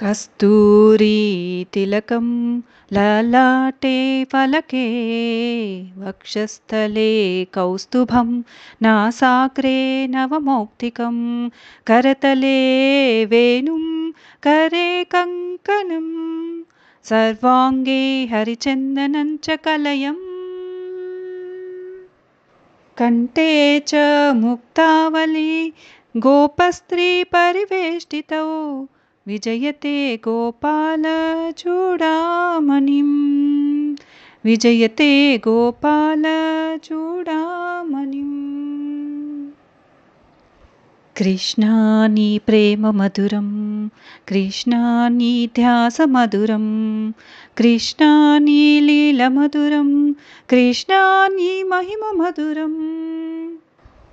कस्तूरी तिलकं ललाटे फलके वक्षस्थले कौस्तुभं नासाग्रे नवमौक्तिकं करतले वेणुं करे कङ्कणं सर्वाङ्गे हरिचन्दनं च कलयम् कण्ठे च मुक्तावली गोपस्त्री परिवेष्टितौ विजयते गोपालचूडामणिं विजयते गोपालचूडामणिम् कृष्णानि प्रेममधुरं कृष्णानि ध्यासमधुरं कृष्णानि लीलमधुरं कृष्णानि महिममधुरम्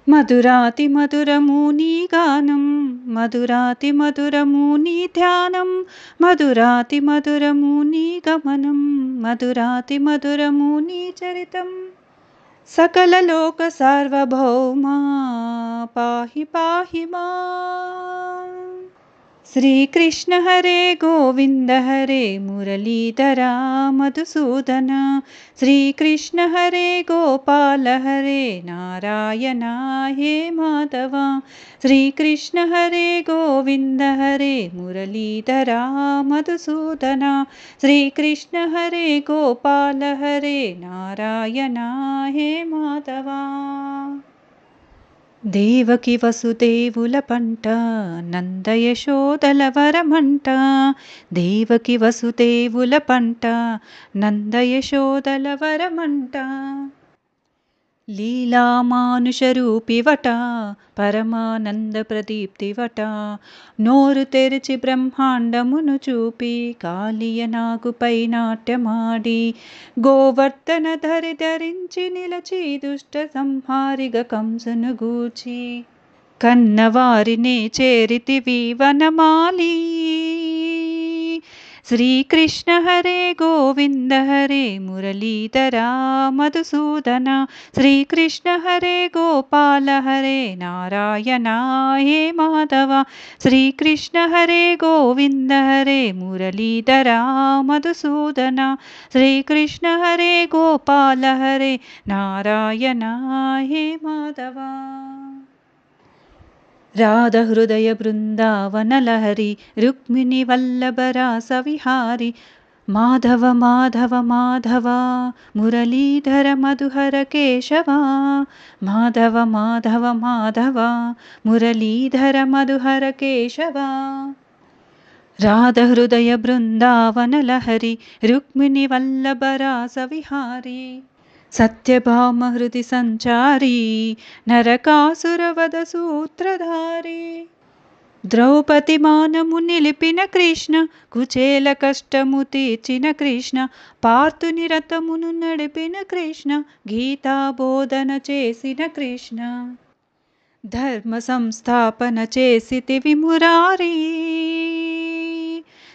मधुरातिमधुरमुनिगानं मधुरातिमधुरमुनिध्यानं मधुरातिमधुरमुनिगमनं मधुरातिमधुरमुनिचरितम् सकललोकसार्वभौमा पाहि पाहि माम्। श्रीकृष्ण हरे गोविन्द हरे मुरलीधरा मधुसूदन श्रीकृष्ण हरे गोपाल हरे नारायण हे माधव श्रीकृष्ण हरे गोविन्द हरे मुरलीधरा मधुसूदन श्रीकृष्ण हरे गोपाल हरे नारायण हे माधव దేవకి వసుదేవుల పంట నందయశోదల వరమంట దేవకి వసుదేవుల పంట నందయశోదల వరమంట లీలామానుషరూపివట పరమానంద ప్రదీప్తివట నోరు తెరిచి బ్రహ్మాండమును చూపి కాళియ నాగుపై నాట్యమాడి గోవర్ధన ధరించి నిలచి దుష్ట సంహారిగ కంసును గూర్చి కన్నవారినే చేరితివి వనమాలి श्रीकृष्ण हरे गोविन्द हरे मुरलीधरा मधुसूदन श्रीकृष्ण हरे गोपाल हरे नारायण हे माधव श्रीकृष्ण हरे गोविन्द हरे मुरलीधरा मधुसूदन श्रीकृष्ण हरे गोपाल हरे नारायण हे माधव राधहृदय बृन्दावन लहरी रुक्मिणी वल्लभरास विहारी माधव माधव माधव मुरलीधर मधुहर केशवा माधव माधव माधव मुरलीधर मधुहर केशवा राधहृदय बृन्दावन लहरी रुक्मिणी वल्लभरास विहारी सत्यभाम हृदि संचारी नरकासुरवध सूत्रधारी द्रौपदी मानము నిలిపిన కృష్ణ కుచేల కష్టము తీర్చిన కృష్ణ పార్థుని రథమును నడిపిన కృష్ణ గీతా బోధన చేసిన కృష్ణ ధర్మ సంస్థాపన చేసితివి మురారి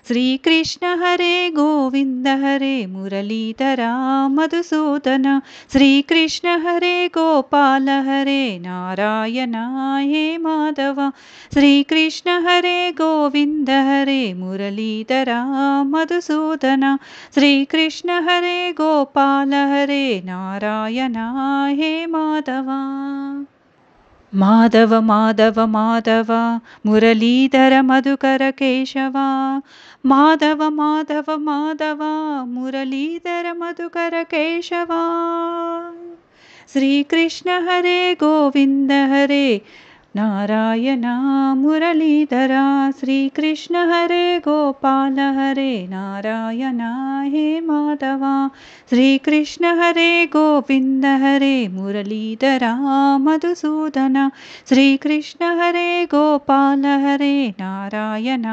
श्रीकृष्ण हरे गोविन्द हरे मुरलीधरा मधुसूदन श्रीकृष्ण हरे गोपाल हरे नारायण हे माधव श्रीकृष्ण हरे गोविन्द हरे मुरलीधरा मधुसूदन श्रीकृष्ण हरे गोपाल हरे नारायण हे माधव माधव माधव माधव मुरलीधर मधुकर केशवा माधव माधव माधव मुरलीधर मधुकर केशवा श्रीकृष्ण हरे गोविन्द हरे नारायण मुरलीधरा श्रीकृष्ण हरे गोपाल हरे नारायण हे माधव श्रीकृष्ण हरे गोविन्द हरे मुरलीधरा मधुसूदन श्रीकृष्ण हरे गोपाल हरे नारायण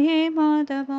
हे माधव।